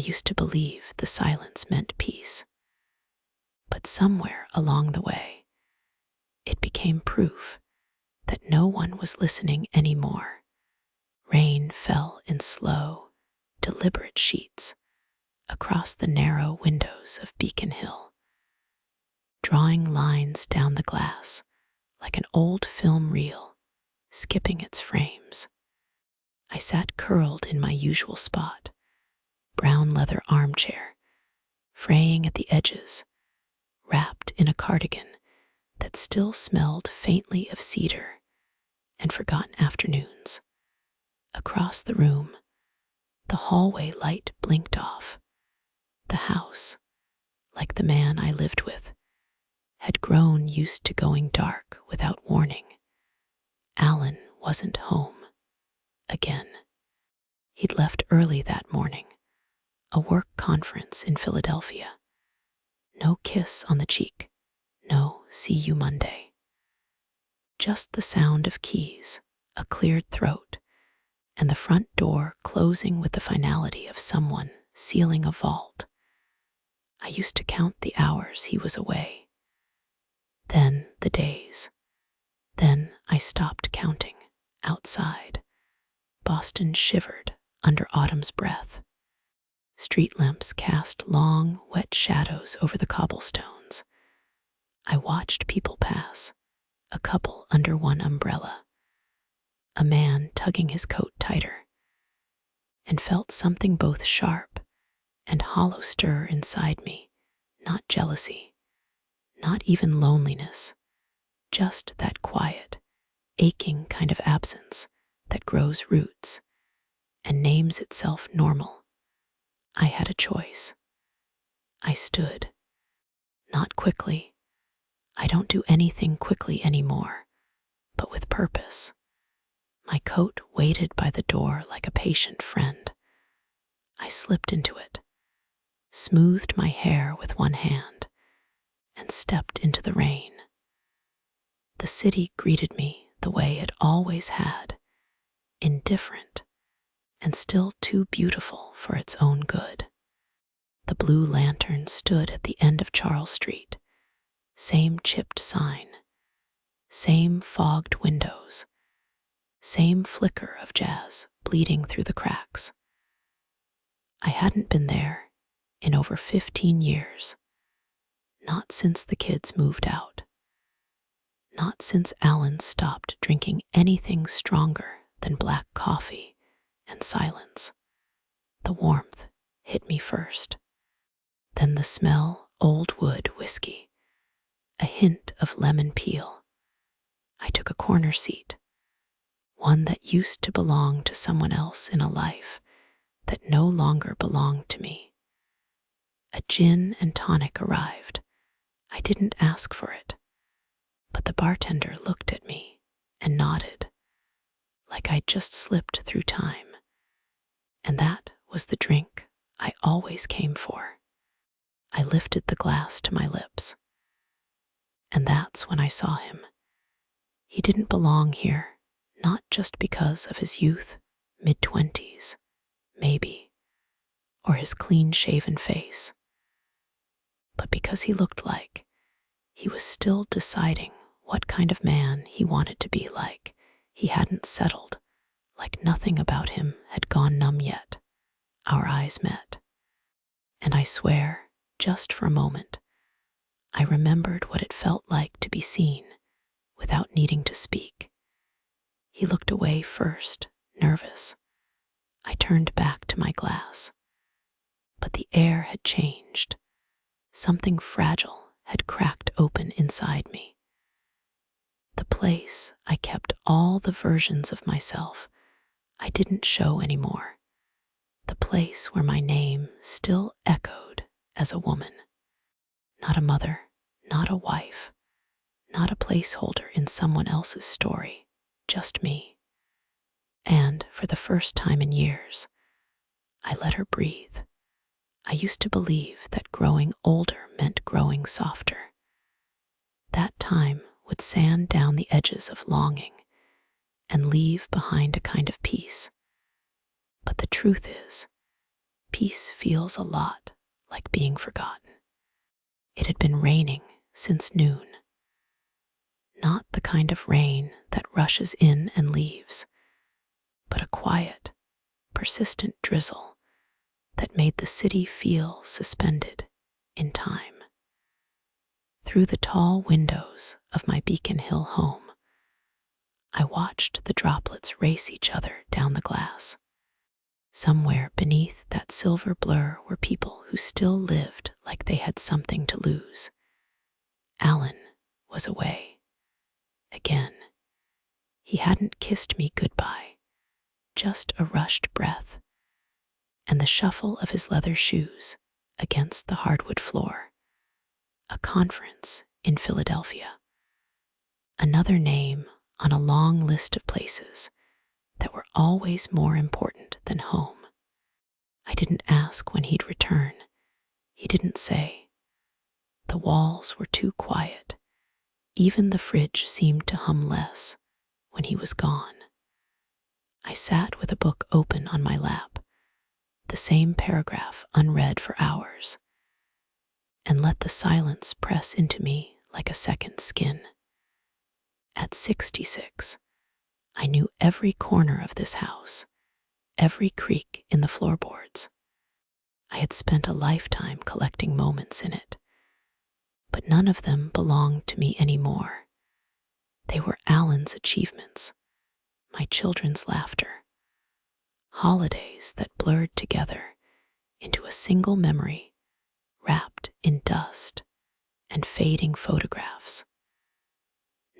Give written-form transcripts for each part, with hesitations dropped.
used to believe the silence meant peace. But somewhere along the way, it became proof that no one was listening anymore. Rain fell in slow, deliberate sheets across the narrow windows of Beacon Hill, drawing lines down the glass like an old film reel, skipping its frames. I sat curled in my usual spot, brown leather armchair, fraying at the edges, wrapped in a cardigan that still smelled faintly of cedar and forgotten afternoons. Across the room, the hallway light blinked off. The house, like the man I lived with, had grown used to going dark without warning. Alan wasn't home again. He'd left early that morning, a work conference in Philadelphia. No kiss on the cheek, no see you Monday. Just the sound of keys, a cleared throat, and the front door closing with the finality of someone sealing a vault. I used to count the hours he was away. Then the days. Then I stopped counting. Outside, Boston shivered under autumn's breath. Street lamps cast long, wet shadows over the cobblestones. I watched people pass, a couple under one umbrella, a man tugging his coat tighter, and felt something both sharp and hollow stir inside me, not jealousy, not even loneliness, just that quiet, aching kind of absence that grows roots and names itself normal. I had a choice. I stood. Not quickly. I don't do anything quickly anymore, but with purpose. My coat waited by the door like a patient friend. I slipped into it, smoothed my hair with one hand, and stepped into the rain. The city greeted me the way it always had, indifferent and still too beautiful for its own good. The blue lantern stood at the end of Charles Street, same chipped sign, same fogged windows, same flicker of jazz bleeding through the cracks. I hadn't been there in over 15 years, not since the kids moved out, not since Alan stopped drinking anything stronger than black coffee and silence. The warmth hit me first, then the smell old wood whiskey, a hint of lemon peel. I took a corner seat, one that used to belong to someone else in a life that no longer belonged to me. A gin and tonic arrived. I didn't ask for it, but the bartender looked at me and nodded, like I'd just slipped through time. And that was the drink I always came for. I lifted the glass to my lips, and that's when I saw him. He didn't belong here, not just because of his youth, mid-20s, maybe, or his clean-shaven face, but because he looked like he was still deciding what kind of man he wanted to be like. He hadn't settled, like nothing about him had gone numb yet. Our eyes met, and I swear, just for a moment, I remembered what it felt like to be seen without needing to speak. He looked away first, nervous. I turned back to my glass, but the air had changed. Something fragile had cracked open inside me. The place I kept all the versions of myself I didn't show anymore. The place where my name still echoed as a woman. Not a mother, not a wife, not a placeholder in someone else's story, just me. And for the first time in years, I let her breathe. I used to believe that growing older meant growing softer. That time would sand down the edges of longing and leave behind a kind of peace. But the truth is, Peace feels a lot like being forgotten. It had been raining since noon. Not the kind of rain that rushes in and leaves, but a quiet, persistent drizzle that made the city feel suspended in time. Through the tall windows of my Beacon Hill home, I watched the droplets race each other down the glass. Somewhere beneath that silver blur were people who still lived like they had something to lose. Alan was away. Again. He hadn't kissed me goodbye, just a rushed breath, and the shuffle of his leather shoes against the hardwood floor. A conference in Philadelphia. Another name on a long list of places that were always more important than home. I didn't ask when he'd return. He didn't say. The walls were too quiet. Even the fridge seemed to hum less when he was gone. I sat with a book open on my lap, the same paragraph unread for hours, and let the silence press into me like a second skin. At 66, I knew every corner of this house, every creak in the floorboards. I had spent a lifetime collecting moments in it, but none of them belonged to me anymore. They were Alan's achievements, my children's laughter, holidays that blurred together into a single memory wrapped in dust and fading photographs.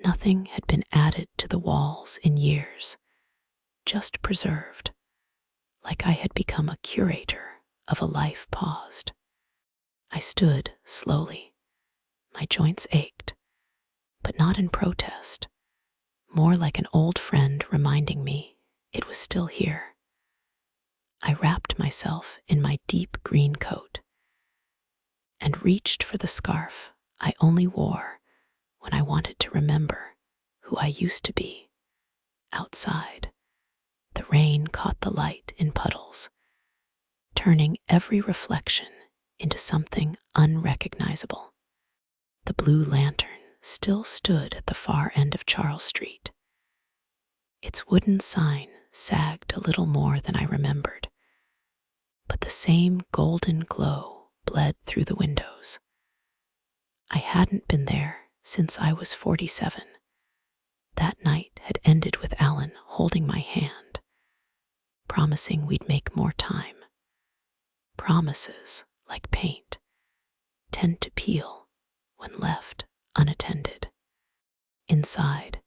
Nothing had been added to the walls in years, just preserved, like I had become a curator of a life paused. I stood slowly. My joints ached, but not in protest, more like an old friend reminding me it was still here. I wrapped myself in my deep green coat and reached for the scarf I only wore when I wanted to remember who I used to be. Outside, the rain caught the light in puddles, turning every reflection into something unrecognizable. The blue lantern still stood at the far end of Charles Street. Its wooden sign sagged a little more than I remembered, but the same golden glow bled through the windows. I hadn't been there since I was 47. That night had ended with Alan holding my hand, promising we'd make more time. Promises, like paint, tend to peel when left unattended. Inside,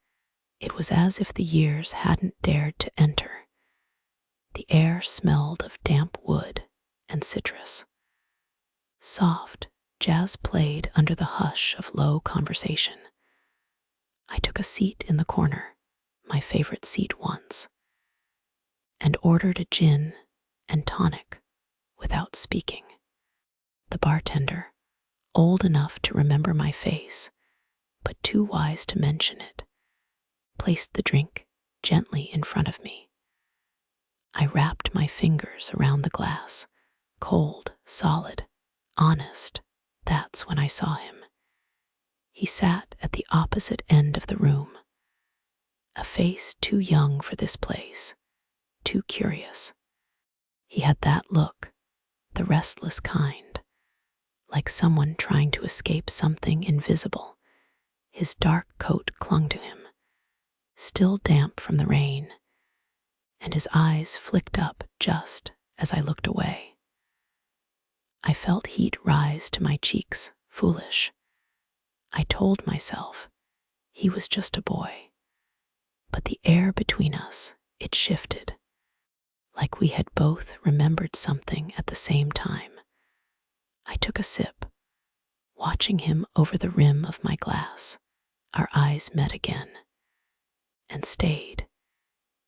it was as if the years hadn't dared to enter. The air smelled of damp wood and citrus. Soft jazz played under the hush of low conversation. I took a seat in the corner, my favorite seat once, and ordered a gin and tonic without speaking. The bartender, old enough to remember my face, but too wise to mention it, placed the drink gently in front of me. I wrapped my fingers around the glass, cold, solid, honest. That's when I saw him. He sat at the opposite end of the room, a face too young for this place, too curious. He had that look, the restless kind, like someone trying to escape something invisible. His dark coat clung to him, still damp from the rain, and his eyes flicked up just as I looked away. I felt heat rise to my cheeks, foolish. I told myself he was just a boy, but the air between us, it shifted, like we had both remembered something at the same time. I took a sip, watching him over the rim of my glass. Our eyes met again, and stayed.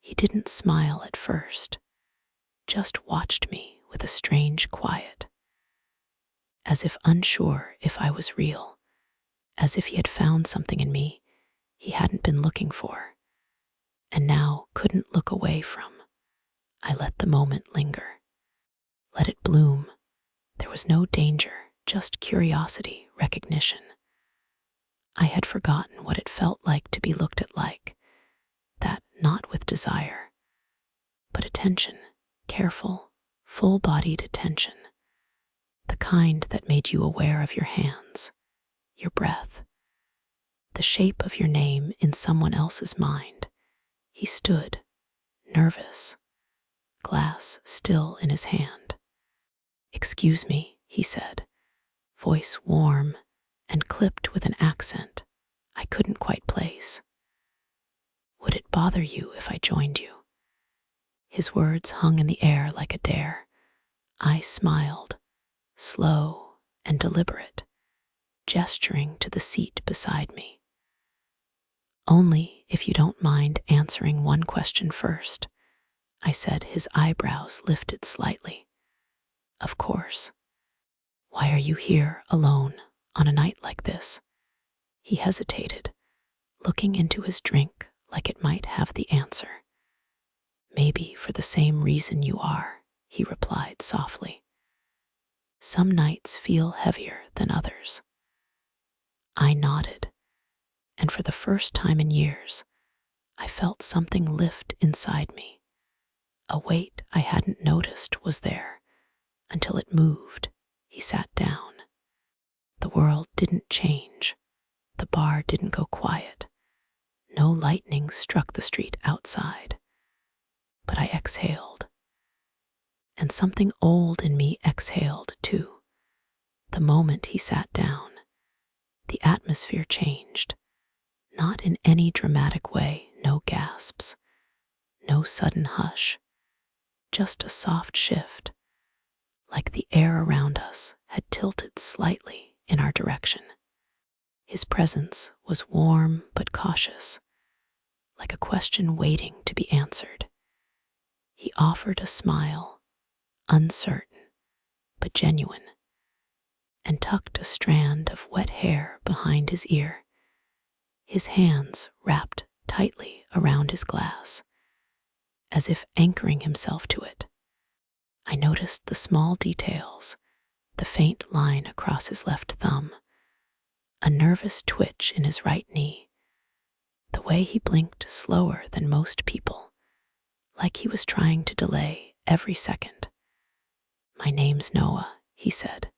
He didn't smile at first, just watched me with a strange quiet, as if unsure if I was real, as if he had found something in me he hadn't been looking for, and now couldn't look away from. I let the moment linger. Let it bloom. There was no danger, just curiosity, recognition. I had forgotten what it felt like to be looked at like that, not with desire, but attention, careful, full-bodied attention, the kind that made you aware of your hands, your breath, the shape of your name in someone else's mind. He stood, nervous, glass still in his hand. "Excuse me," he said, voice warm and clipped with an accent I couldn't quite place. "Would it bother you if I joined you?" His words hung in the air like a dare. I smiled, slow and deliberate, gesturing to the seat beside me. "Only if you don't mind answering one question first," I said, his eyebrows lifted slightly. "Of course." "Why are you here alone on a night like this?" He hesitated, looking into his drink like it might have the answer. "Maybe for the same reason you are," he replied softly. "Some nights feel heavier than others." I nodded, and for the first time in years, I felt something lift inside me. A weight I hadn't noticed was there until it moved. He sat down. The world didn't change. The bar didn't go quiet. No lightning struck the street outside. But I exhaled. And something old in me exhaled too. The moment he sat down, the atmosphere changed. Not in any dramatic way, no gasps, no sudden hush, just a soft shift, like the air around us had tilted slightly in our direction. His presence was warm but cautious, like a question waiting to be answered. He offered a smile, uncertain but genuine, and tucked a strand of wet hair behind his ear. His hands wrapped tightly around his glass, as if anchoring himself to it. I noticed the small details, the faint line across his left thumb, a nervous twitch in his right knee, the way he blinked slower than most people, like he was trying to delay every second. "My name's Noah," he said,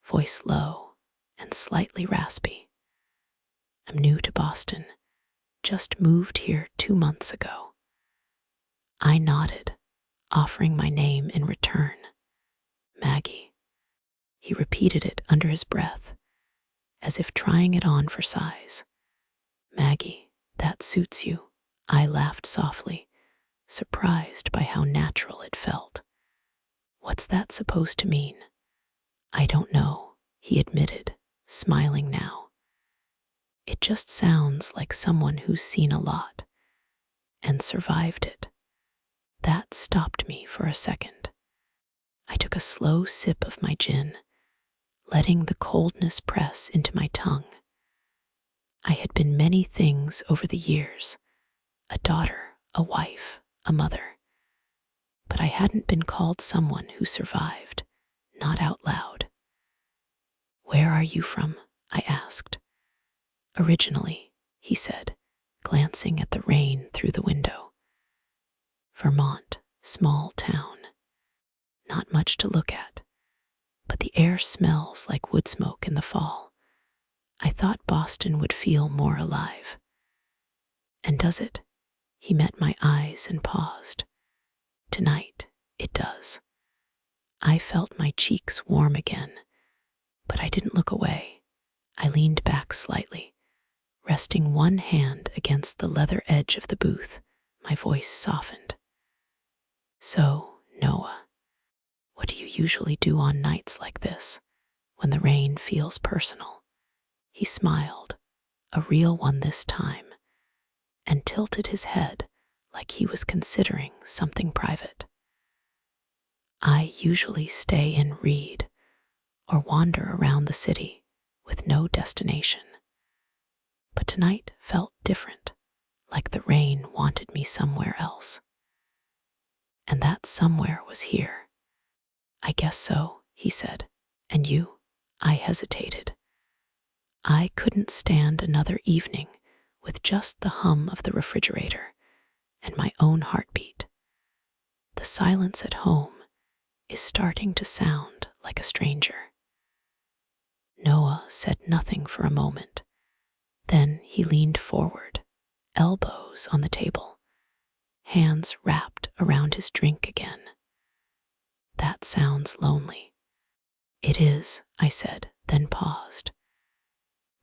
voice low and slightly raspy. "I'm new to Boston, just moved here 2 months ago." I nodded, offering my name in return. "Maggie." He repeated it under his breath, as if trying it on for size. "Maggie, that suits you." I laughed softly, surprised by how natural it felt. "What's that supposed to mean?" "I don't know," he admitted, smiling now. "It just sounds like someone who's seen a lot and survived it." That stopped me for a second. I took a slow sip of my gin, letting the coldness press into my tongue. I had been many things over the years, a daughter, a wife, a mother. But I hadn't been called someone who survived, not out loud. "Where are you from?" I asked. "Originally," he said, glancing at the rain through the window. "Vermont, small town. Not much to look at, but the air smells like wood smoke in the fall. I thought Boston would feel more alive." "And does it?" He met my eyes and paused. "Tonight, it does." I felt my cheeks warm again, but I didn't look away. I leaned back slightly, resting one hand against the leather edge of the booth. My voice softened. "So, Noah, what do you usually do on nights like this, when the rain feels personal?" He smiled, a real one this time, and tilted his head like he was considering something private. "I usually stay and read or wander around the city with no destination. But tonight felt different, like the rain wanted me somewhere else. And that somewhere was here." "I guess so," he said. "And you?" I hesitated. I couldn't stand another evening with just the hum of the refrigerator and my own heartbeat. The silence at home is starting to sound like a stranger. Noah said nothing for a moment. Then he leaned forward, elbows on the table, hands wrapped around his drink again. "That sounds lonely." "It is," I said, then paused.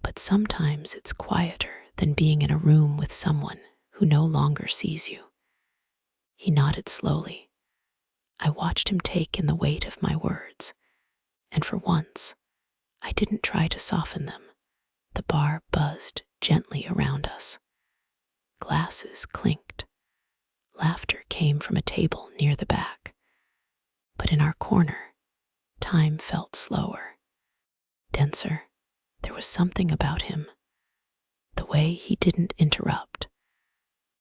"But sometimes it's quieter than being in a room with someone who no longer sees you." He nodded slowly. I watched him take in the weight of my words, and for once, I didn't try to soften them. The bar buzzed gently around us. Glasses clinked. Laughter came from a table near the back. But in our corner, time felt slower, denser. There was something about him. The way he didn't interrupt.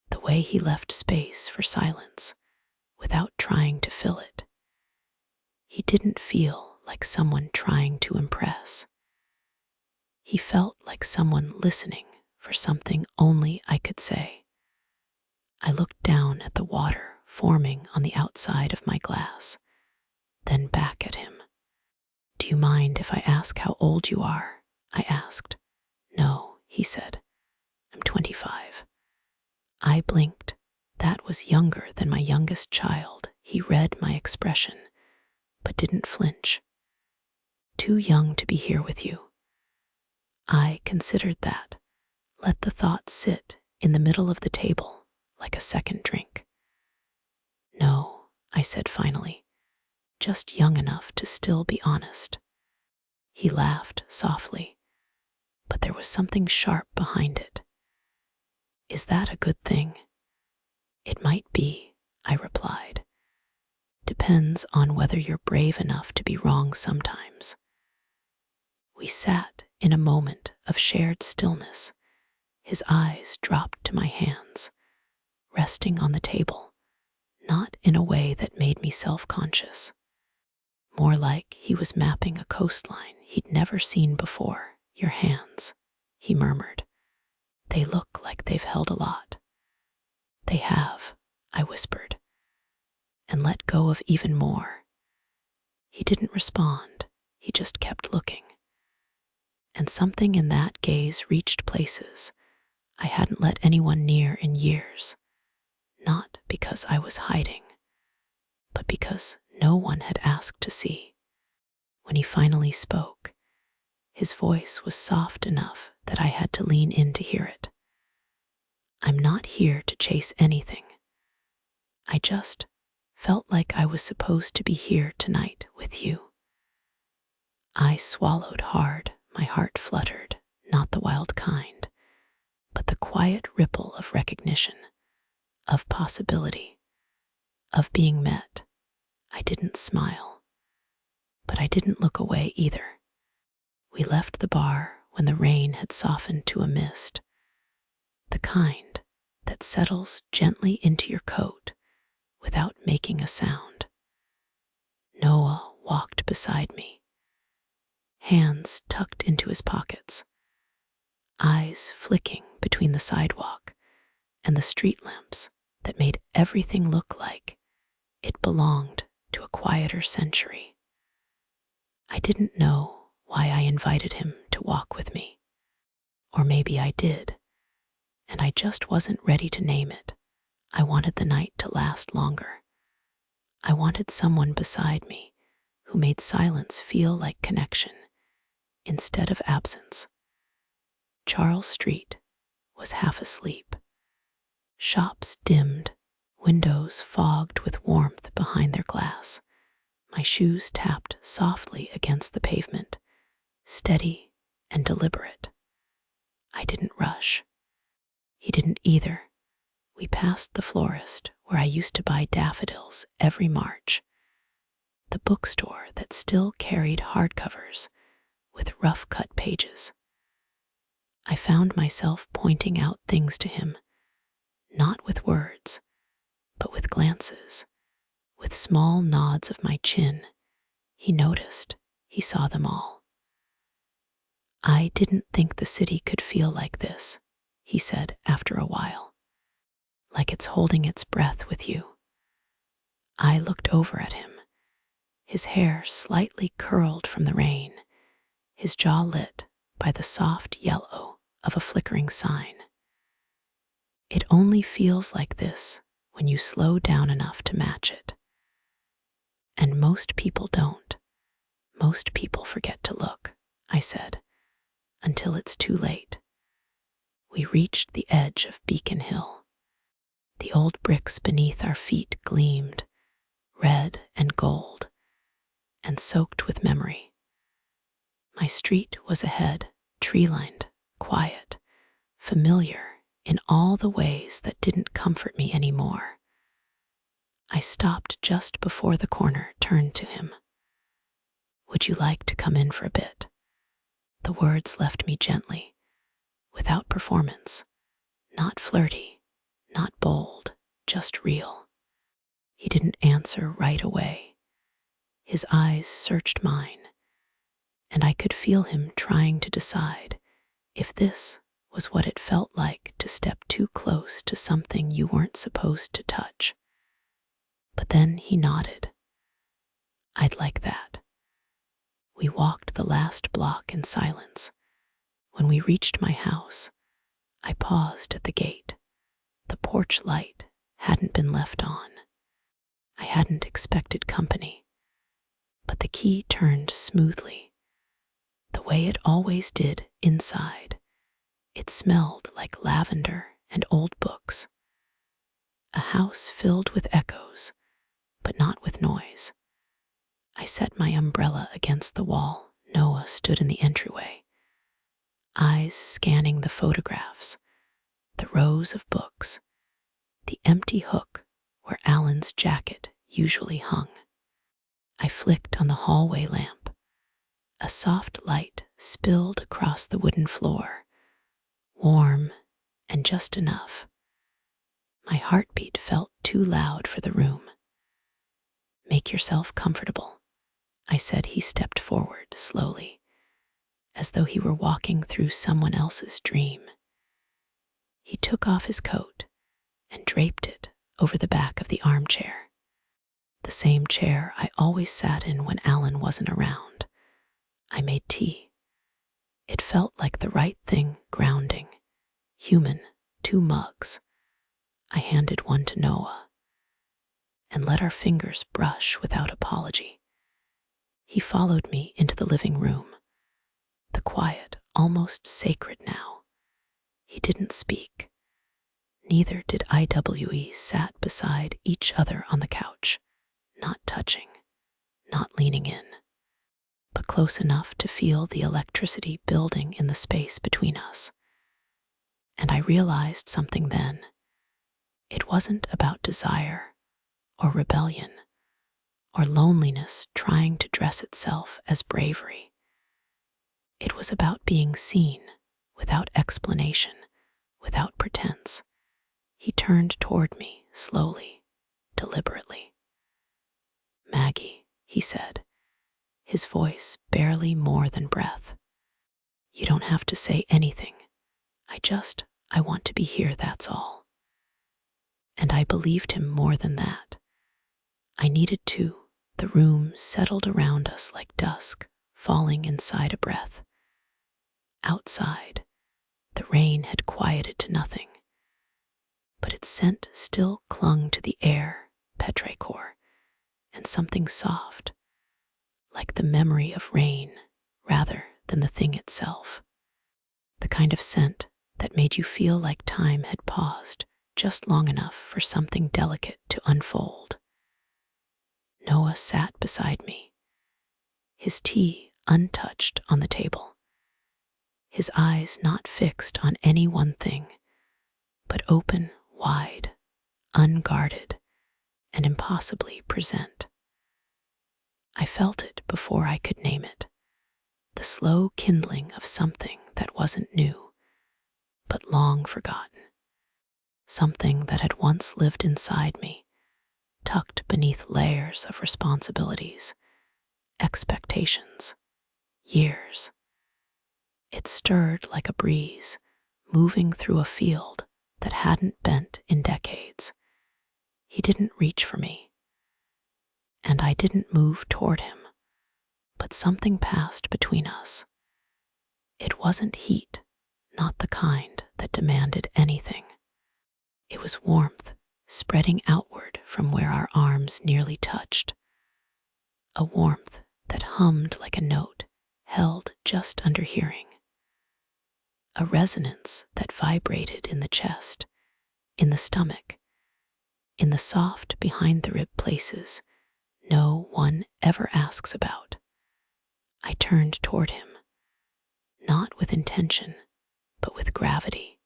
The way he left space for silence without trying to fill it. He didn't feel like someone trying to impress. He felt like someone listening for something only I could say. I looked down at the water forming on the outside of my glass, then back at him. "Do you mind if I ask how old you are?" I asked. "No," he said. "I'm 25. I blinked. That was younger than my youngest child. He read my expression, but didn't flinch. "Too young to be here with you." I considered that, let the thought sit in the middle of the table like a second drink. "No," I said finally, "just young enough to still be honest." He laughed softly, but there was something sharp behind it. "Is that a good thing?" "It might be," I replied. "Depends on whether you're brave enough to be wrong sometimes." We sat in a moment of shared stillness. His eyes dropped to my hands, resting on the table, not in a way that made me self-conscious. More like he was mapping a coastline he'd never seen before. "Your hands," he murmured. "They look like they've held a lot." "They have," I whispered, "and let go of even more." He didn't respond. He just kept looking. And something in that gaze reached places I hadn't let anyone near in years. Not because I was hiding, but because no one had asked to see. When he finally spoke, his voice was soft enough that I had to lean in to hear it. "I'm not here to chase anything. I just felt like I was supposed to be here tonight with you." I swallowed hard. My heart fluttered, not the wild kind, but the quiet ripple of recognition, of possibility, of being met. I didn't smile, but I didn't look away either. We left the bar when the rain had softened to a mist, the kind that settles gently into your coat without making a sound. Noah walked beside me, hands tucked into his pockets, eyes flicking between the sidewalk and the street lamps that made everything look like it belonged to a quieter century. I didn't know why I invited him to walk with me. Or maybe I did, and I just wasn't ready to name it. I wanted the night to last longer. I wanted someone beside me who made silence feel like connection instead of absence. Charles Street was half asleep. Shops dimmed, windows fogged with warmth behind their glass. My shoes tapped softly against the pavement, steady and deliberate. I didn't rush. He didn't either. We passed the florist where I used to buy daffodils every March, the bookstore that still carried hardcovers with rough-cut pages. I found myself pointing out things to him, not with words, but with glances, with small nods of my chin He noticed. He saw them all. "I didn't think the city could feel like this," he said after a while. "Like it's holding its breath with you." I looked over at him, his hair slightly curled from the rain, his jaw lit by the soft yellow of a flickering sign. "It only feels like this when you slow down enough to match it. And most people don't. Most people forget to look," I said, "until it's too late." We reached the edge of Beacon Hill. The old bricks beneath our feet gleamed, red and gold, and soaked with memory. My street was ahead, tree-lined, quiet, familiar in all the ways that didn't comfort me anymore. I stopped just before the corner, turned to him. "Would you like to come in for a bit?" The words left me gently, without performance, not flirty, not bold, just real. He didn't answer right away. His eyes searched mine, and I could feel him trying to decide if this was what it felt like to step too close to something you weren't supposed to touch. But then he nodded. "I'd like that." We walked the last block in silence. When we reached my house, I paused at the gate. The porch light hadn't been left on. I hadn't expected company, but the key turned smoothly, the way it always did inside. It smelled like lavender and old books. A house filled with echoes, but not with noise. I set my umbrella against the wall. Noah stood in the entryway, eyes scanning the photographs, the rows of books, the empty hook where Alan's jacket usually hung. I flicked on the hallway lamp. A soft light spilled across the wooden floor, warm and just enough. My heartbeat felt too loud for the room. "Make yourself comfortable," I said. He stepped forward slowly, as though he were walking through someone else's dream. He took off his coat and draped it over the back of the armchair, the same chair I always sat in when Alan wasn't around. I made tea. It felt like the right thing, grounding, human, 2 mugs. I handed one to Noah and let our fingers brush without apology. He followed me into the living room, the quiet, almost sacred now. He didn't speak. Neither did IWE. Sat beside each other on the couch, not touching, not leaning in, but close enough to feel the electricity building in the space between us. And I realized something then. It wasn't about desire or rebellion or loneliness trying to dress itself as bravery. It was about being seen without explanation, without pretense. He turned toward me slowly, deliberately. "Maggie," he said, his voice barely more than breath. "You don't have to say anything. I want to be here, that's all." And I believed him more than that. I needed to. The room settled around us like dusk, falling inside a breath. Outside, the rain had quieted to nothing, but its scent still clung to the air, petrichor, and something soft, like the memory of rain rather than the thing itself. The kind of scent that made you feel like time had paused just long enough for something delicate to unfold. Noah sat beside me, his tea untouched on the table, his eyes not fixed on any one thing, but open, wide, unguarded, and impossibly present. I felt it before I could name it, the slow kindling of something that wasn't new, but long forgotten, something that had once lived inside me, tucked beneath layers of responsibilities, expectations, years. It stirred like a breeze, moving through a field that hadn't bent in decades. He didn't reach for me, and I didn't move toward him, but something passed between us. It wasn't heat, not the kind that demanded anything. It was warmth, spreading outward from where our arms nearly touched. A warmth that hummed like a note held just under hearing. A resonance that vibrated in the chest, in the stomach, in the soft behind the rib places no one ever asks about. I turned toward him, not with intention, but with gravity.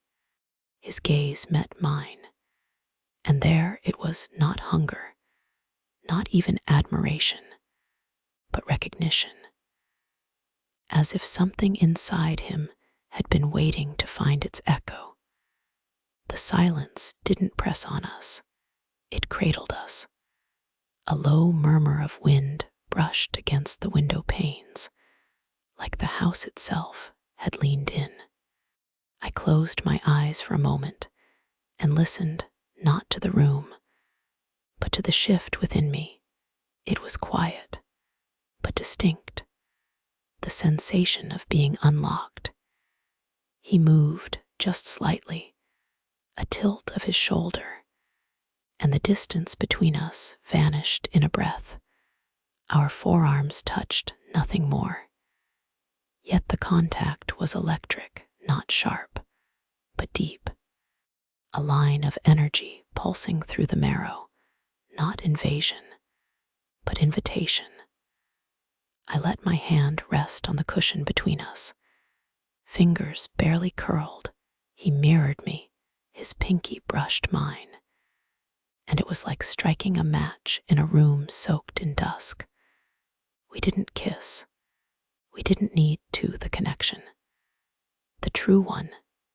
His gaze met mine, and there it was not hunger, not even admiration, but recognition, as if something inside him had been waiting to find its echo. The silence didn't press on us, it cradled us. A low murmur of wind brushed against the window panes, like the house itself had leaned in. I closed my eyes for a moment and listened not to the room, but to the shift within me. It was quiet, but distinct, the sensation of being unlocked. He moved just slightly, a tilt of his shoulder, and the distance between us vanished in a breath. Our forearms touched nothing more. Yet the contact was electric, not sharp, but deep. A line of energy pulsing through the marrow, not invasion, but invitation. I let my hand rest on the cushion between us. Fingers barely curled, he mirrored me, his pinky brushed mine, and it was like striking a match in a room soaked in dusk. We didn't kiss. We didn't need the connection. The true one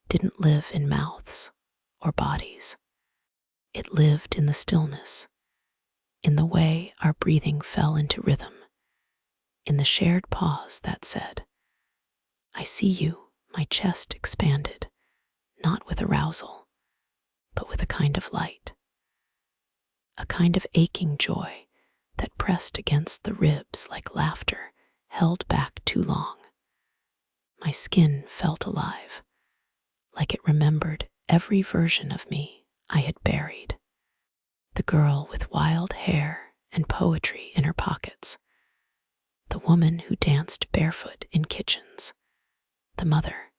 didn't live in mouths or bodies. It lived in the stillness, in the way our breathing fell into rhythm, in the shared pause that said, "I see you." My chest expanded, not with arousal, but with a kind of light, a kind of aching joy that pressed against the ribs like laughter held back too long. My skin felt alive, like it remembered every version of me I had buried. The girl with wild hair and poetry in her pockets, the woman who danced barefoot in kitchens, the mother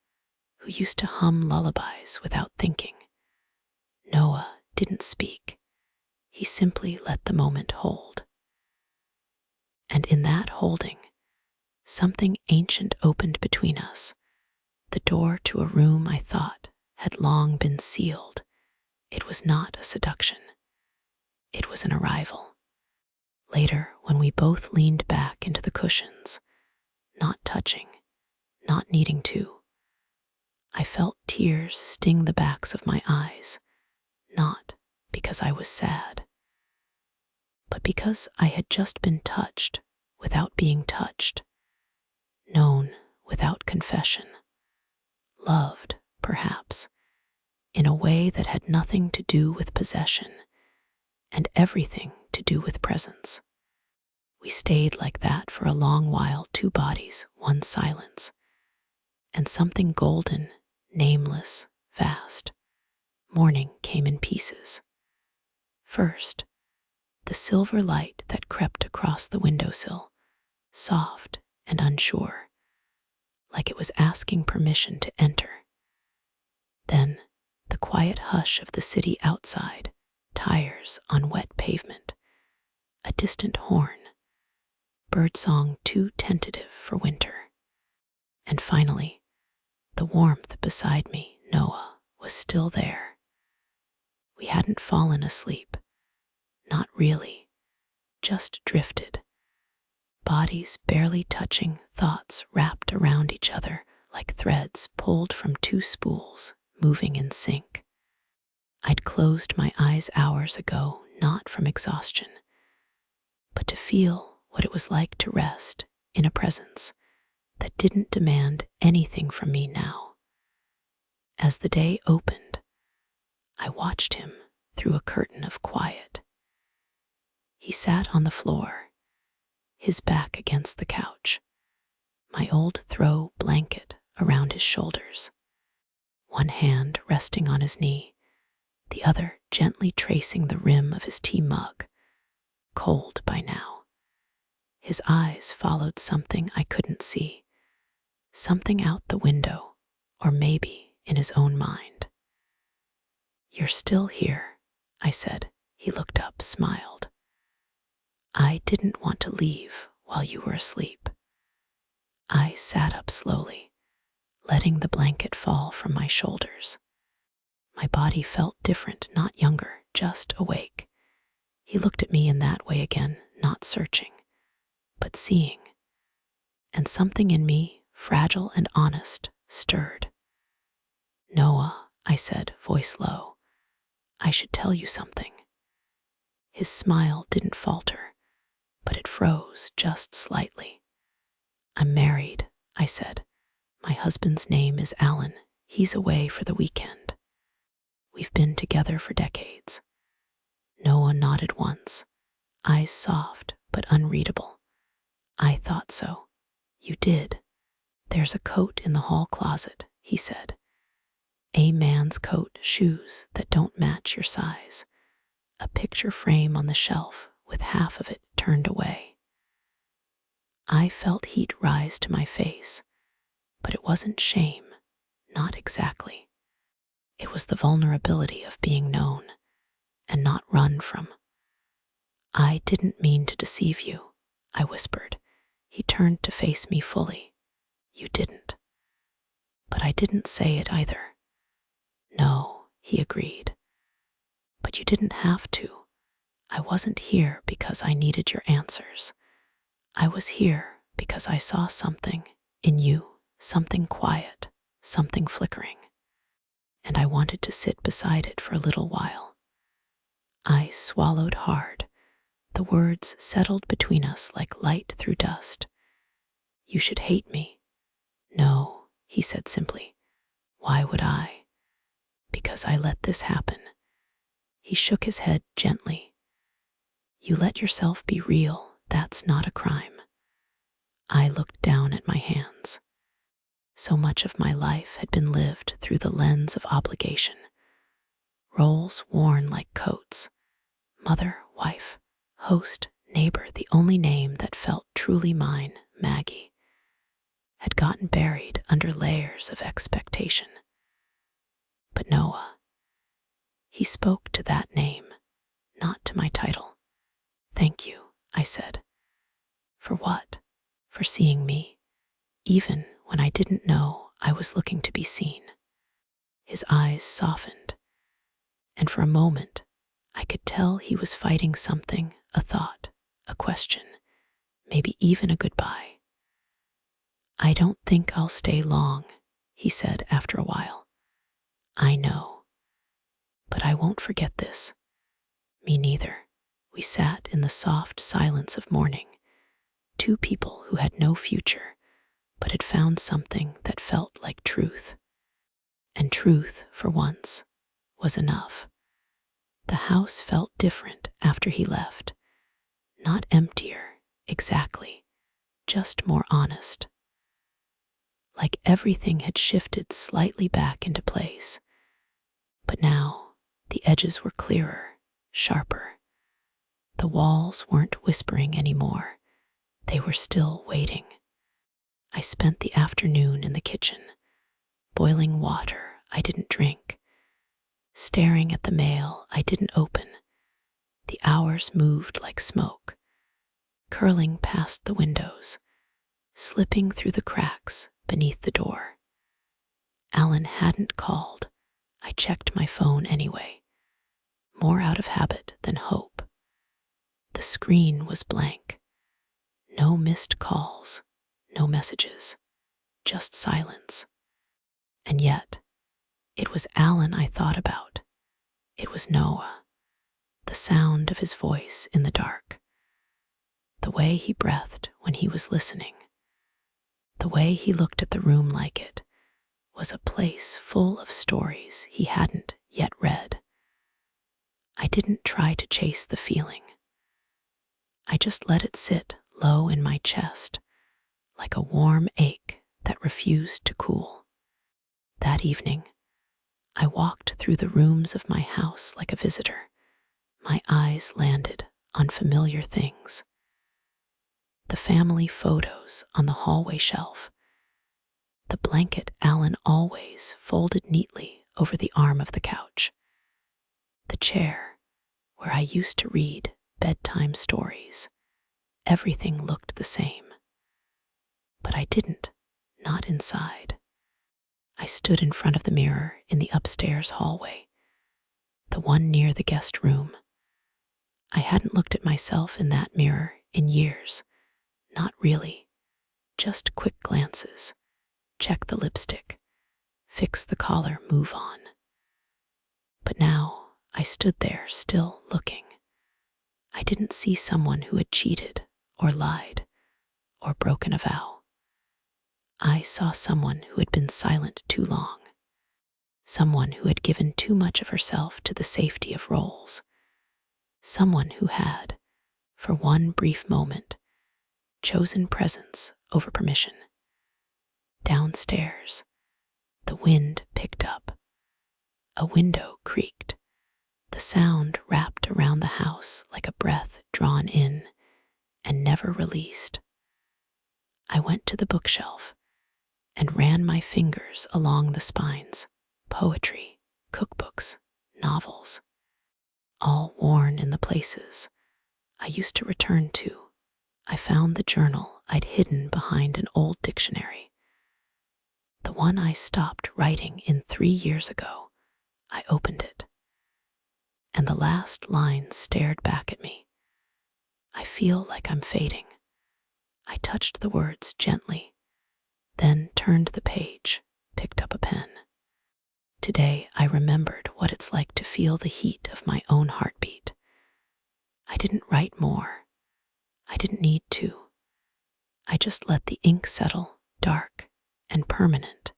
who used to hum lullabies without thinking. Noah didn't speak. He simply let the moment hold. And in that holding, something ancient opened between us, the door to a room I thought had long been sealed. It was not a seduction. It was an arrival. Later, when we both leaned back into the cushions, not touching, not needing to, I felt tears sting the backs of my eyes, not because I was sad, but because I had just been touched without being touched, known without confession, loved, perhaps, in a way that had nothing to do with possession and everything to do with presence. We stayed like that for a long while, two bodies, one silence, and something golden, nameless, vast. Morning came in pieces. First, the silver light that crept across the windowsill, soft and unsure, like it was asking permission to enter. Then, the quiet hush of the city outside, tires on wet pavement, a distant horn, birdsong too tentative for winter. And finally, the warmth beside me, Noah, was still there. We hadn't fallen asleep, not really, just drifted, bodies barely touching, thoughts wrapped around each other like threads pulled from two spools, moving in sync. I'd closed my eyes hours ago, not from exhaustion, but to feel what it was like to rest in a presence that didn't demand anything from me now. As the day opened, I watched him through a curtain of quiet. He sat on the floor, his back against the couch, my old throw blanket around his shoulders, one hand resting on his knee, the other gently tracing the rim of his tea mug, cold by now. His eyes followed something I couldn't see, something out the window, or maybe in his own mind. "You're still here," I said. He looked up, smiled. "I didn't want to leave while you were asleep." I sat up slowly, letting the blanket fall from my shoulders. My body felt different, not younger, just awake. He looked at me in that way again, not searching, but seeing. And something in me, fragile and honest, stirred. "Noah," I said, voice low, "I should tell you something." His smile didn't falter, but it froze just slightly. "I'm married," I said. "My husband's name is Alan. He's away for the weekend. We've been together for decades." Noah nodded once, eyes soft but unreadable. "I thought so." "You did. There's a coat in the hall closet," he said. "A man's coat, shoes that don't match your size, a picture frame on the shelf with half of it turned away." I felt heat rise to my face, but it wasn't shame, not exactly. It was the vulnerability of being known and not run from. "I didn't mean to deceive you," I whispered. He turned to face me fully. "You didn't." But I didn't say it either. "No," he agreed. "But you didn't have to. I wasn't here because I needed your answers. I was here because I saw something in you, something quiet, something flickering. And I wanted to sit beside it for a little while." I swallowed hard. The words settled between us like light through dust. "You should hate me." "No," he said simply. "Why would I?" "Because I let this happen." He shook his head gently. "You let yourself be real. That's not a crime." I looked down at my hands. So much of my life had been lived through the lens of obligation. Roles worn like coats. Mother, wife, host, neighbor, the only name that felt truly mine, Maggie, had gotten buried under layers of expectation. But Noah, he spoke to that name, not to my title. "Thank you," I said. "For what?" "For seeing me, even when I didn't know I was looking to be seen." His eyes softened, and for a moment I could tell he was fighting something, a thought, a question, maybe even a goodbye. "I don't think I'll stay long," he said after a while. "I know. But I won't forget this." "Me neither." We sat in the soft silence of morning, two people who had no future, but had found something that felt like truth. And truth, for once, was enough. The house felt different after he left. Not emptier, exactly, just more honest. Like everything had shifted slightly back into place. But now, the edges were clearer, sharper. The walls weren't whispering anymore. They were still waiting. I spent the afternoon in the kitchen, boiling water I didn't drink, staring at the mail I didn't open. The hours moved like smoke, curling past the windows, slipping through the cracks beneath the door. Alan hadn't called. I checked my phone anyway, more out of habit than hope. The screen was blank. No missed calls, no messages, just silence. And yet, it was Alan I thought about. It was Noah, the sound of his voice in the dark, The way he breathed when he was listening, the way he looked at the room like it was a place full of stories he hadn't yet read. I didn't try to chase the feeling. I just let it sit low in my chest, like a warm ache that refused to cool. That evening, I walked through the rooms of my house like a visitor. My eyes landed on familiar things. The family photos on the hallway shelf, the blanket Alan always folded neatly over the arm of the couch, the chair where I used to read bedtime stories. Everything looked the same. But I didn't, not inside. I stood in front of the mirror in the upstairs hallway, the one near the guest room. I hadn't looked at myself in that mirror in years. Not really. Just quick glances. Check the lipstick. Fix the collar, move on. But now I stood there still looking. I didn't see someone who had cheated or lied or broken a vow. I saw someone who had been silent too long. Someone who had given too much of herself to the safety of roles. Someone who had, for one brief moment, chosen presence over permission. Downstairs, the wind picked up. A window creaked. The sound wrapped around the house like a breath drawn in and never released. I went to the bookshelf and ran my fingers along the spines. Poetry, cookbooks, novels, all worn in the places I used to return to. I found the journal I'd hidden behind an old dictionary. The one I stopped writing in 3 years ago. I opened it, and the last line stared back at me. I feel like I'm fading. I touched the words gently, then turned the page, picked up a pen. Today I remembered what it's like to feel the heat of my own heartbeat. I didn't write more. I didn't need to. I just let the ink settle, dark and permanent,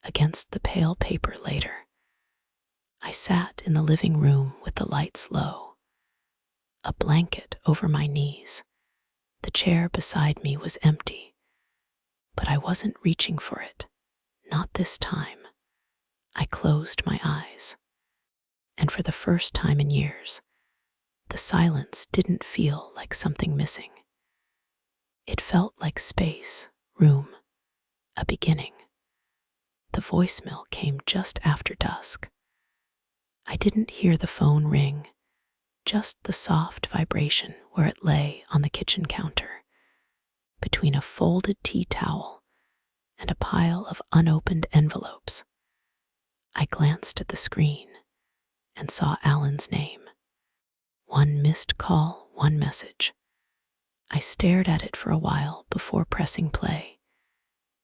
against the pale paper later. I sat in the living room with the lights low, a blanket over my knees. The chair beside me was empty, but I wasn't reaching for it, not this time. I closed my eyes, and for the first time in years, the silence didn't feel like something missing. It felt like space, room, a beginning. The voicemail came just after dusk. I didn't hear the phone ring, just the soft vibration where it lay on the kitchen counter, between a folded tea towel and a pile of unopened envelopes. I glanced at the screen and saw Alan's name. One missed call, one message. I stared at it for a while before pressing play.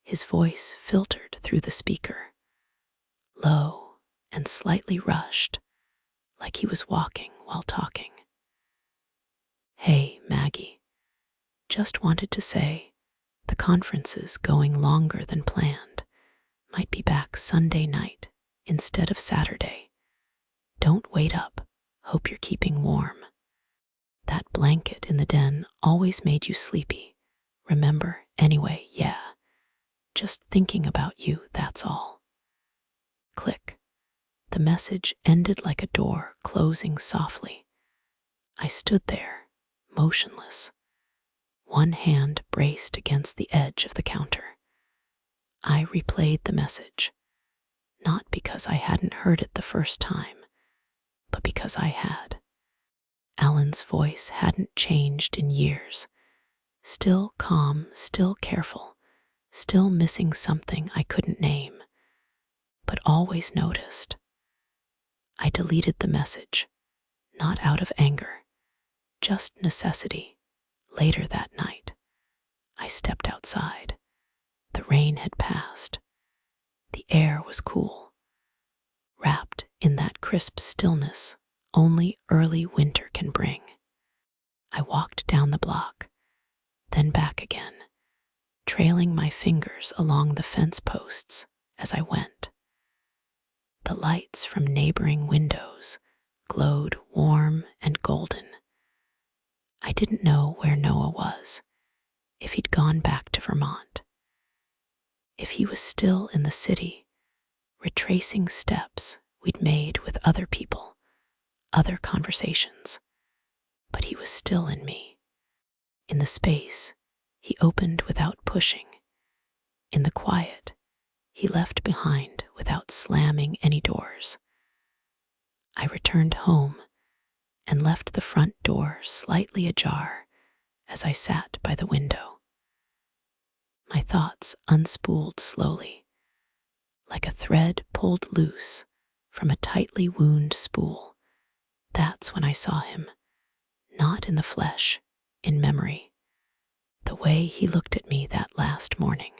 His voice filtered through the speaker, low and slightly rushed, like he was walking while talking. Hey, Maggie. Just wanted to say, the conference is going longer than planned. Might be back Sunday night instead of Saturday. Don't wait up. Hope you're keeping warm. That blanket in the den always made you sleepy. Remember? Anyway, yeah. Just thinking about you, that's all. Click. The message ended like a door closing softly. I stood there, motionless, one hand braced against the edge of the counter. I replayed the message, not because I hadn't heard it the first time, but because I had. Alan's voice hadn't changed in years. Still calm, still careful, still missing something I couldn't name, but always noticed. I deleted the message, not out of anger, just necessity. Later that night, I stepped outside. The rain had passed. The air was cool, wrapped in that crisp stillness only early winter can bring. I walked down the block, then back again, trailing my fingers along the fence posts as I went. The lights from neighboring windows glowed warm and golden. I didn't know where Noah was, if he'd gone back to Vermont, if he was still in the city, retracing steps we'd made with other people, other conversations. But he was still in me, in the space he opened without pushing, in the quiet he left behind without slamming any doors. I returned home and left the front door slightly ajar as I sat by the window. My thoughts unspooled slowly, like a thread pulled loose from a tightly wound spool. That's when I saw him, not in the flesh, in memory, the way he looked at me that last morning.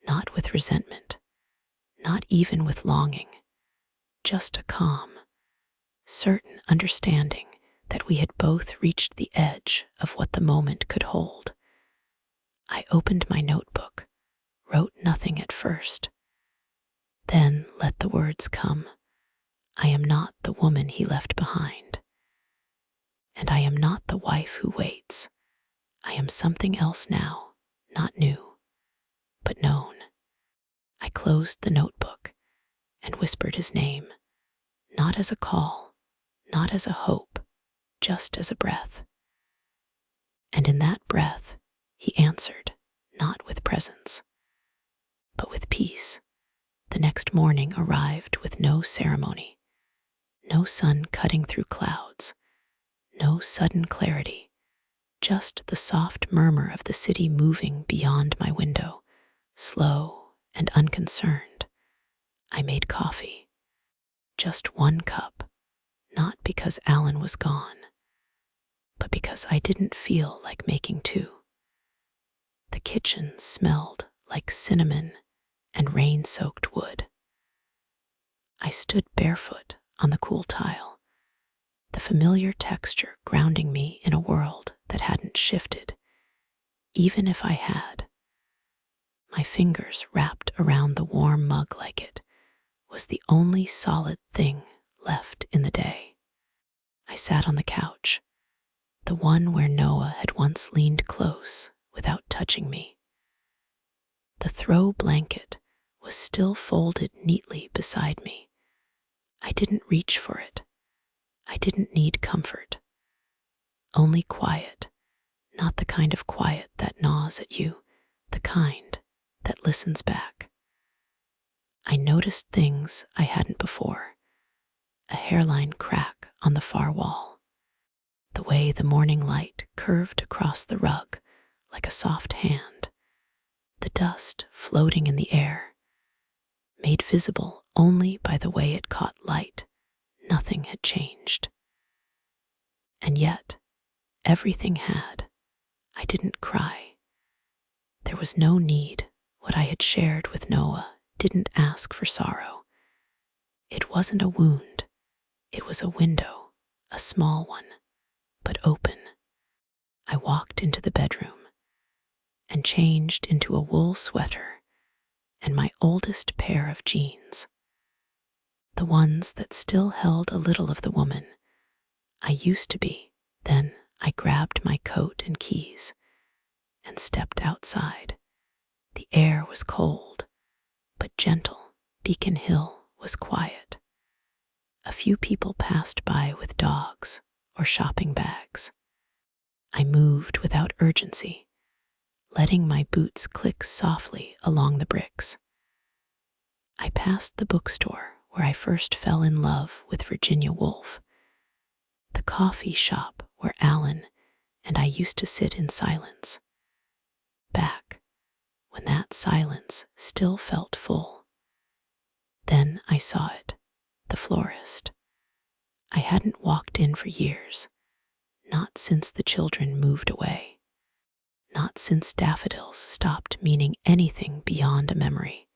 Not with resentment, not even with longing, just a calm, certain understanding that we had both reached the edge of what the moment could hold. I opened my notebook, wrote nothing at first, then let the words come. I am not the woman he left behind, and I am not the wife who waits. I am something else now, not new, but known. I closed the notebook and whispered his name, not as a call, not as a hope, just as a breath. And in that breath, he answered, not with presence, but with peace. The next morning arrived with no ceremony, no sun cutting through clouds, no sudden clarity, just the soft murmur of the city moving beyond my window, slow and unconcerned. I made coffee, just one cup, not because Alan was gone, but because I didn't feel like making two. The kitchen smelled like cinnamon and rain-soaked wood. I stood barefoot on the cool tile, the familiar texture grounding me in a world that hadn't shifted, even if I had. My fingers wrapped around the warm mug like it was the only solid thing left in the day. I sat on the couch, the one where Noah had once leaned close without touching me. The throw blanket was still folded neatly beside me. I didn't reach for it. I didn't need comfort. Only quiet, not the kind of quiet that gnaws at you, the kind that listens back. I noticed things I hadn't before. A hairline crack on the far wall, the way the morning light curved across the rug like a soft hand, the dust floating in the air, made visible only by the way it caught light. Nothing had changed. And yet, everything had. I didn't cry. There was no need. What I had shared with Noah didn't ask for sorrow. It wasn't a wound. It was a window, a small one, but open. I walked into the bedroom and changed into a wool sweater and my oldest pair of jeans, the ones that still held a little of the woman I used to be. Then I grabbed my coat and keys and stepped outside. The air was cold, but gentle. Beacon Hill was quiet. A few people passed by with dogs or shopping bags. I moved without urgency, letting my boots click softly along the bricks. I passed the bookstore where I first fell in love with Virginia Woolf, the coffee shop where Alan and I used to sit in silence, back when that silence still felt full. Then I saw it, the florist. I hadn't walked in for years, not since the children moved away, not since daffodils stopped meaning anything beyond a memory.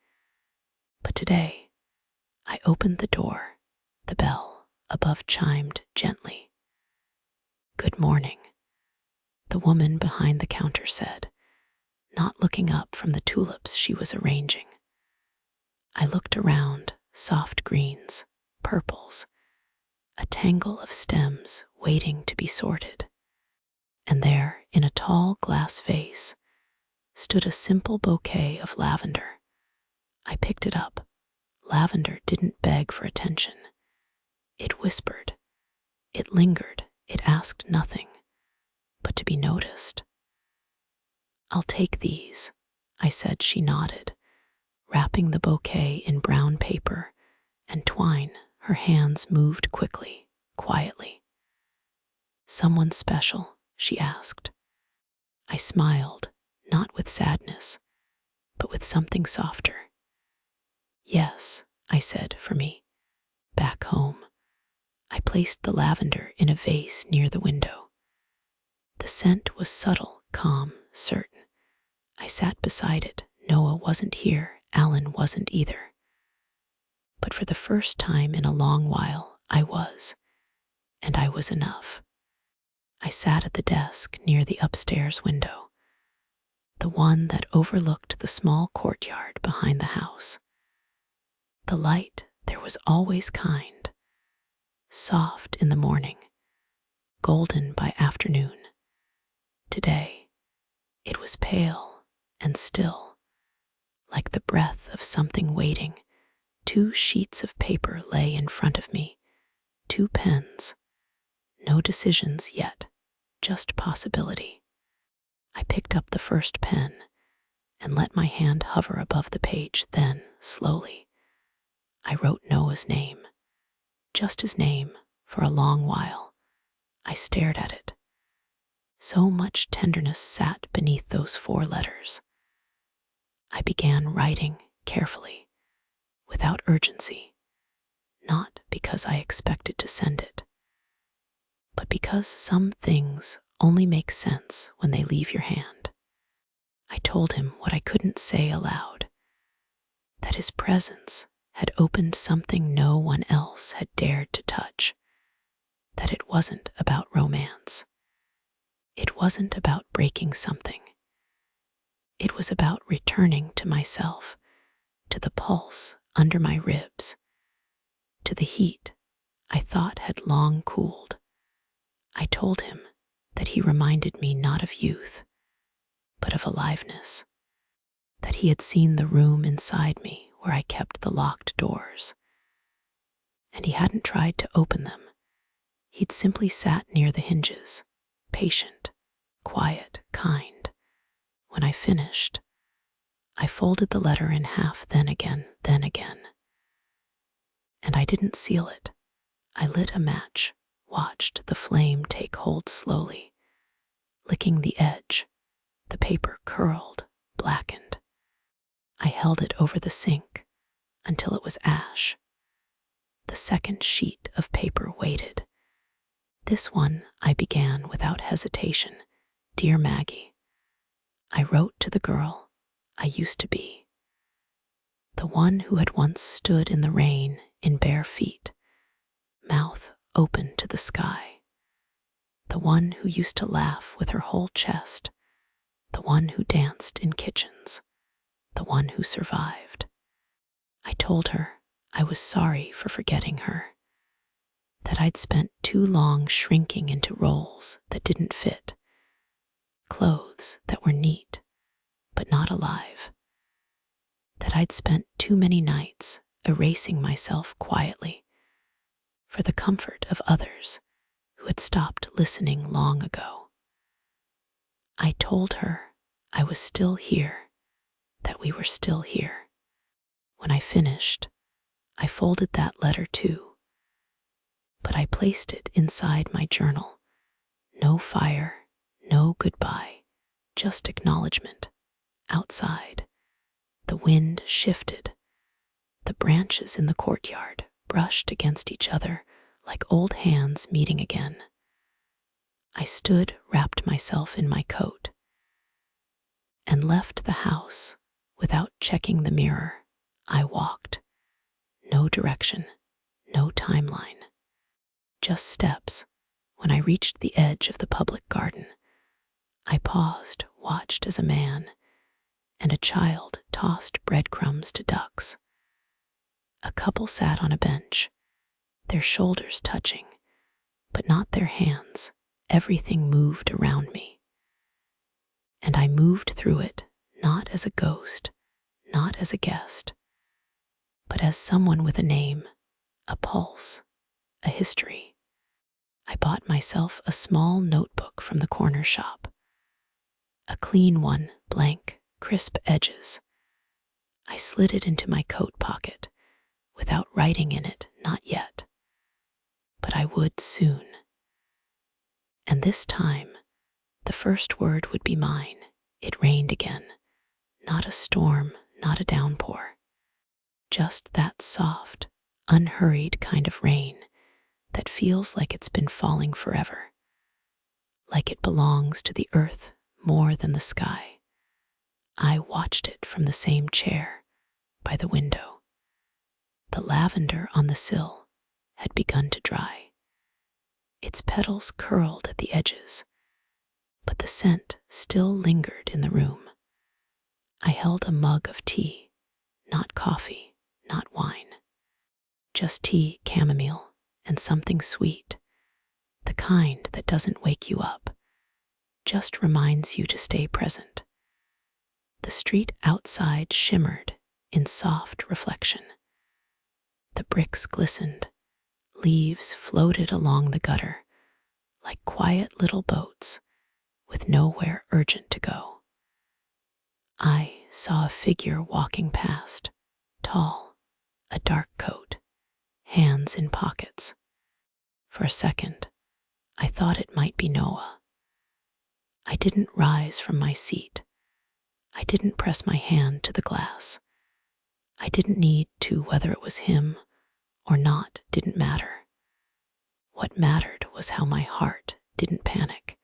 But today, I opened the door. The bell above chimed gently. Good morning. the woman behind the counter said, not looking up from the tulips she was arranging. I looked around, soft greens, purples, a tangle of stems waiting to be sorted. And there, in a tall glass vase, stood a simple bouquet of lavender. I picked it up. Lavender didn't beg for attention. It whispered. It lingered. It asked nothing but to be noticed. "I'll take these," I said. She nodded, wrapping the bouquet in brown paper and twine. Her hands moved quickly, quietly. "Someone special?" she asked. I smiled, not with sadness, but with something softer. "Yes," I said, "for me. Back home." I placed the lavender in a vase near the window. The scent was subtle, calm, certain. I sat beside it. Noah wasn't here. Alan wasn't either. But for the first time in a long while, I was. And I was enough. I sat at the desk near the upstairs window, the one that overlooked the small courtyard behind the house. The light there was always kind, soft in the morning, golden by afternoon. Today, it was pale and still, like the breath of something waiting. 2 sheets of paper lay in front of me, 2 pens. No decisions yet, just possibility. I picked up the first pen and let my hand hover above the page. Then, slowly, I wrote Noah's name, just his name. For a long while, I stared at it. So much tenderness sat beneath those 4 letters. I began writing carefully, without urgency, not because I expected to send it, but because some things only make sense when they leave your hand. I told him what I couldn't say aloud, that his presence had opened something no one else had dared to touch, that it wasn't about romance. It wasn't about breaking something. It was about returning to myself, to the pulse under my ribs, to the heat I thought had long cooled. I told him that he reminded me not of youth, but of aliveness, that he had seen the room inside me where I kept the locked doors, and he hadn't tried to open them. He'd simply sat near the hinges, patient, quiet, kind. When I finished, I folded the letter in half, then again, and I didn't seal it. I lit a match, watched the flame take hold slowly, licking the edge. The paper curled, blackened. I held it over the sink until it was ash. The second sheet of paper waited. This one I began without hesitation. "Dear Maggie," I wrote to the girl I used to be, the one who had once stood in the rain in bare feet, mouth open to the sky, the one who used to laugh with her whole chest, the one who danced in kitchens, the one who survived. I told her I was sorry for forgetting her, that I'd spent too long shrinking into roles that didn't fit, clothes that were neat but not alive, that I'd spent too many nights erasing myself quietly for the comfort of others who had stopped listening long ago. I told her I was still here, that we were still here. When I finished, I folded that letter too, but I placed it inside my journal. No fire, no goodbye, just acknowledgement. Outside, the wind shifted. The branches in the courtyard brushed against each other like old hands meeting again. I stood, wrapped myself in my coat, and left the house without checking the mirror. I walked. No direction, no timeline, just steps. When I reached the edge of the public garden, I paused, watched as a man and a child tossed breadcrumbs to ducks. A couple sat on a bench, their shoulders touching, but not their hands. Everything moved around me. And I moved through it, not as a ghost, not as a guest, but as someone with a name, a pulse, a history. I bought myself a small notebook from the corner shop. A clean one, blank, crisp edges. I slid it into my coat pocket, without writing in it, not yet. But I would soon. And this time, the first word would be mine. It rained again. Not a storm, not a downpour. Just that soft, unhurried kind of rain that feels like it's been falling forever. Like it belongs to the earth more than the sky. I watched it from the same chair by the window. The lavender on the sill had begun to dry. Its petals curled at the edges, but the scent still lingered in the room. I held a mug of tea, not coffee, not wine. Just tea, chamomile, and something sweet, the kind that doesn't wake you up, just reminds you to stay present. The street outside shimmered in soft reflection. The bricks glistened, leaves floated along the gutter like quiet little boats with nowhere urgent to go. I saw a figure walking past, tall, a dark coat, hands in pockets. For a second, I thought it might be Noah. I didn't rise from my seat. I didn't press my hand to the glass. I didn't need to. Whether it was him or not didn't matter. What mattered was how my heart didn't panic.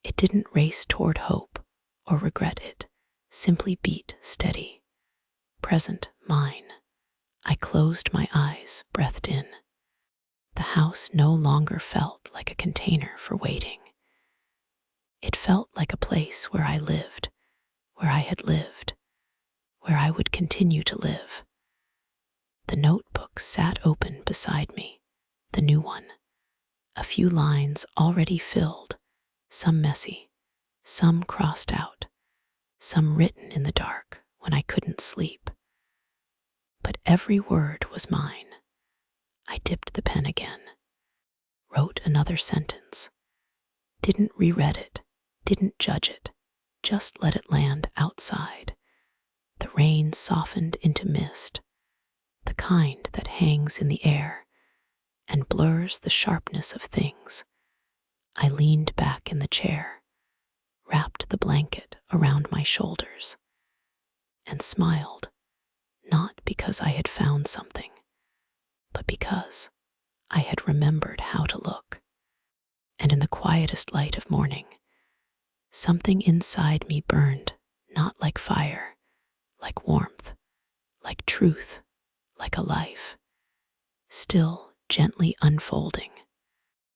It didn't race toward hope or regret. It simply beat steady, present, mine. I closed my eyes, breathed in. The house no longer felt like a container for waiting. It felt like a place where I lived, where I had lived, where I would continue to live. The notebook sat open beside me, the new one. A few lines already filled, some messy, some crossed out, some written in the dark when I couldn't sleep. But every word was mine. I dipped the pen again, wrote another sentence, didn't reread it, didn't judge it, just let it land outside. The rain softened into mist, the kind that hangs in the air and blurs the sharpness of things. I leaned back in the chair, wrapped the blanket around my shoulders, and smiled, not because I had found something, but because I had remembered how to look. And in the quietest light of morning, something inside me burned, not like fire, like warmth, like truth, like a life, still gently unfolding.